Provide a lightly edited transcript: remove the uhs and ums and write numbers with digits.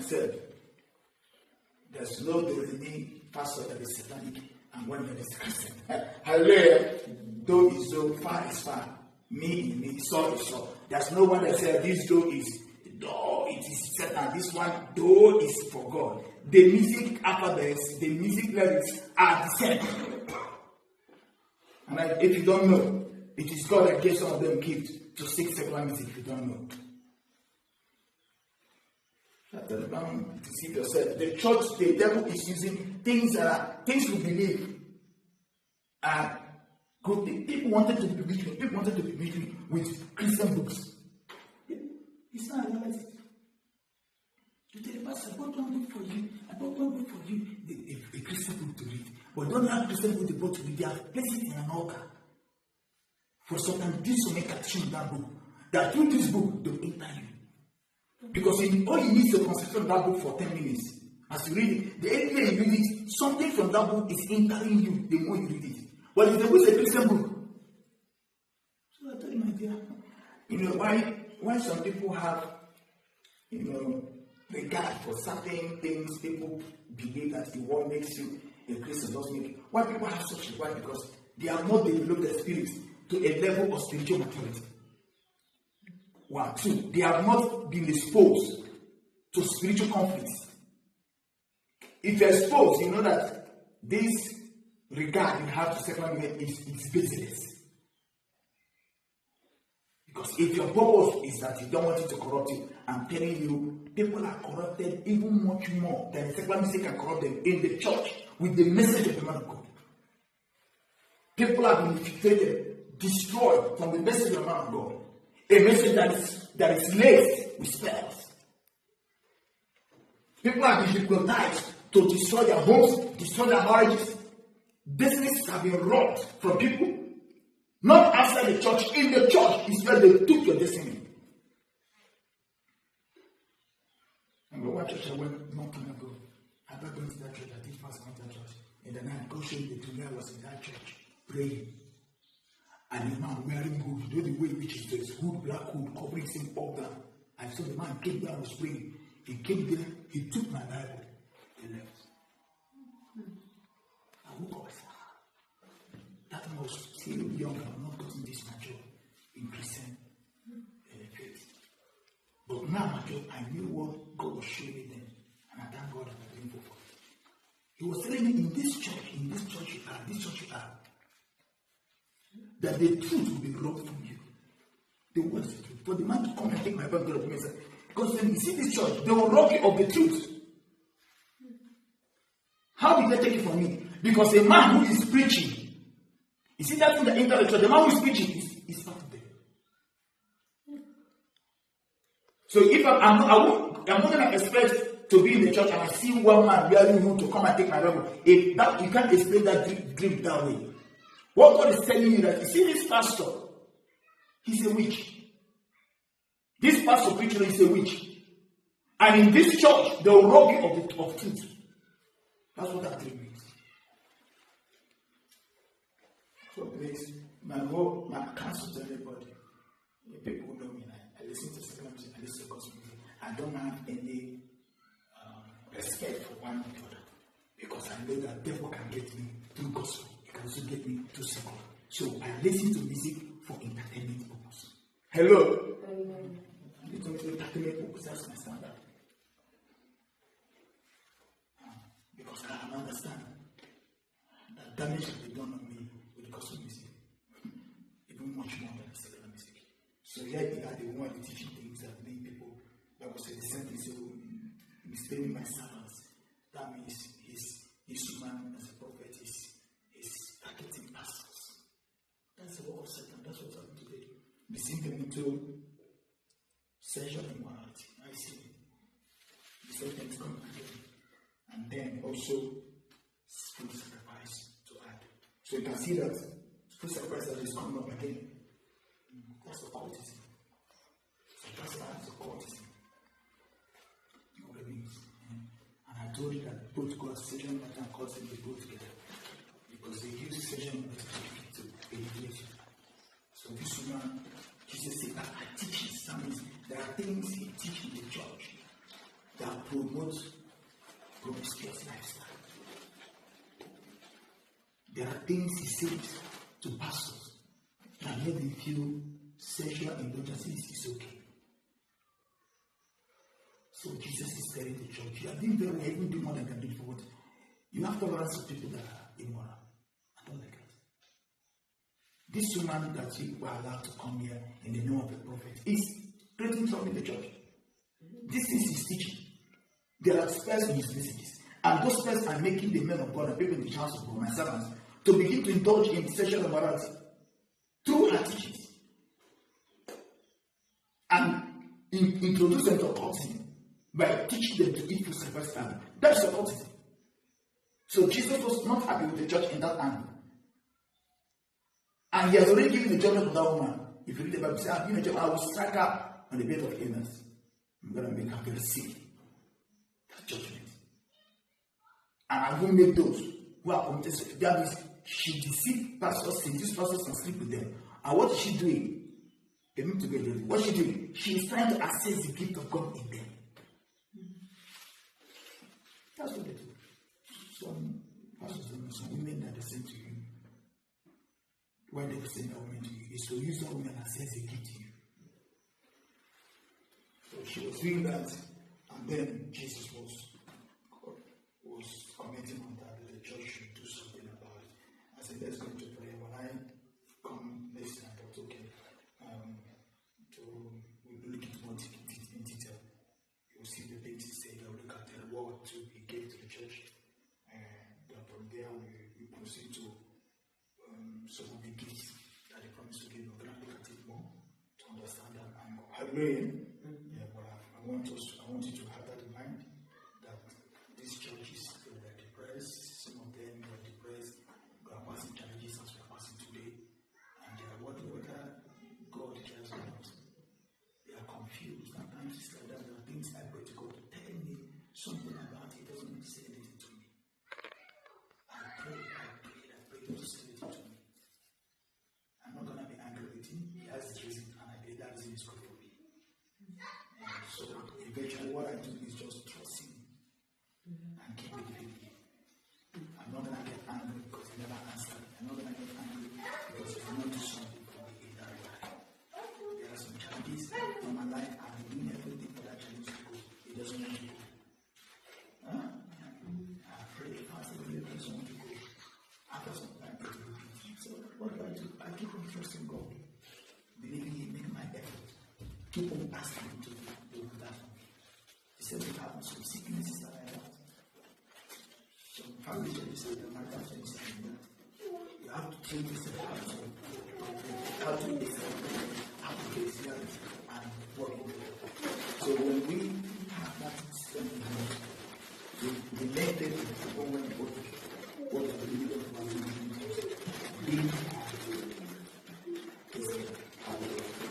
said, there's no any pastor that is satanic and one that is Christian. Hallelujah. Though is though, far is far. Me is me, so is so. There's no one that said this though it is Satan. This one though is for God. The music alphabets, the music lyrics are the same. And if you don't know, it is God that gave some of them gifts to sing secular music. If you don't know, to see yourself. The church, the devil is using things we believe are good things. People wanted to be rich. People wanted to be rich with Christian books. It's not reality. You tell the pastor, I bought one book for you. I bought one book for you. A Christian book to read. But don't have Christian book to book to read. They have placed it in an altar. For sometimes this will make a change that book. That through this book, they'll enter you. Because all you need is to concentrate on that book for 10 minutes. As you read it, the earlier you read it, something from that book is entering you the more you read it. But if the book is a Christian book, so I tell you, my dear, why some people have, regard for certain things, people believe that the world makes you a Christian, doesn't make it. Why people have such regard? Because they have not developed their spirit to a level of spiritual maturity. 1, 2, they have not been exposed to spiritual conflicts. If you're exposed, you know that this regard you have to secular men is business. Because if your purpose is that you don't want it to corrupt you, I'm telling you, people are corrupted even much more than secular music can corrupt them in the church with the message of the man of God. People have been infiltrated, destroyed from the message of the man of God. A message that is laced with spells. People have been hypnotized to destroy their homes, destroy their marriages. Businesses have been robbed from people. Not outside the church. In the church is where they took your destiny. Number one church I went not long ago. I got going to that church. I did fast on that church. And then I go show you the two I was in that church praying. And a man wearing hood, you know the way which is this hood, black hood, covering him all down. I saw the man came there and was praying. He came there, he took my Bible, he left. I woke up, I said, that man was still young, I'm not gotten this mature in Christian faith. But now mature, I knew what God was showing me then. And I thank God that I didn't go for it. He was telling me in this church you are, that the truth will be robbed from you. The words the truth. For the man to come and take my Bible from me and say, because when you see this church, they will rob you of the truth. How did they take it from me? Because a man who is preaching, you see that in the entire church, the man who is preaching is part of them. So if I'm not going to expect to be in the church and I see one man wearing hood to come and take my Bible. You can't explain that dream that way. What God is telling you that, you see this pastor, he's a witch. This pastor preacher is a witch. And in this church, they will rob you of truth. That's what that dream means. So please, my counsel to everybody, the people who know me, I listen to secular music, I listen to gospel music. I don't have any respect for one another. Because I know that devil can get me through gospel. Can also get me to secular. So I listen to music for entertainment purpose. Hello? I listen to entertainment purpose. That's my standard. Because I understand that damage can be done on me with the gospel music. Even much more than the secular music. So here they are the one teaching things that many people that was the same thing. So mistaking my servants. That means he's human as a prophet. He's targeting pastors. That's the work of Satan. That's what's happening today. We sink them into sexual immorality. I see. The same things come again. And then also food sacrifice to add. So you can see that food sacrifice that is coming up again. That's occultism. So that's occultism. You know what it means? And I told you that both God's sexual matter and cultism they go together. Because they use sexual matter to elevate you. So this woman, Jesus said that I teach his sermons. There are things he teaches in the church that promote promiscuous lifestyle. There are things he says to pastors that make them feel sexual indulgence is okay. So Jesus is telling the church, you are doing very well, even do more than you can do for what? You have tolerance of people that are immoral. I don't like that. This woman that you were allowed to come here in the name of the prophet is creating trouble in the church. This is his teaching. There are spells in his messages. And those spells are making the men of God and people in the house of God, my servants, to begin to indulge in sexual immorality through her teachings. And introduce them to occultism by teaching them to eat food sacrificed. That's occultism. So Jesus was not happy with the church in that angle. And he has already given the judgment to that woman. If you read the Bible, say, I will strike her on the bed of illness. I'm going to make her very sick. That's judgment. And I will make those who are committed suicide. That means she deceived pastors, seduced pastors, and sleep with them. And what is she doing? What is she doing? She is trying to access the gift of God in them. That's what they do. Some pastors, some women that they send to you, why they send that woman to you, is to use that woman and access the gift to you. So she was doing that, and then Jesus was commenting on that the church should do something about it. I said, let's go to prayer. When I come next time, I thought, okay, we'll look into more in detail. You'll see the things he said. I'll look at the word he gave to the church. And from there, we proceed to some of the gifts that they promised to give. We're going to look at it more to understand that angle. Hallelujah. Yeah, but I want you to have that in mind, that these churches were depressed. Some of them were depressed. They are passing challenges as we are passing today. And they are wondering whether God cares or not. They are confused. Sometimes it's like that. There are things I pray to God to tell me something about it. It doesn't say anything to me. I pray to say anything to me. I'm not going to be angry with him. He has his reason, and I believe that reason is good for me. So eventually what I do is just trust him and keep believing. I'm not going to get angry because he never answered. I'm not going to get angry because he did not do something for me in that way. There are some challenges in my life, and I'm doing everything for that challenge to go. It doesn't want to go. I pray fast and believe it doesn't want to go. After some time, it will be. So what do? I keep on trusting God. Believing Him, make my effort. Keep on asking Him to do that for me. He said we have some sicknesses that I have. Some family said that my pastor is saying that. You have to train yourself how to listen, how to face reality, and work with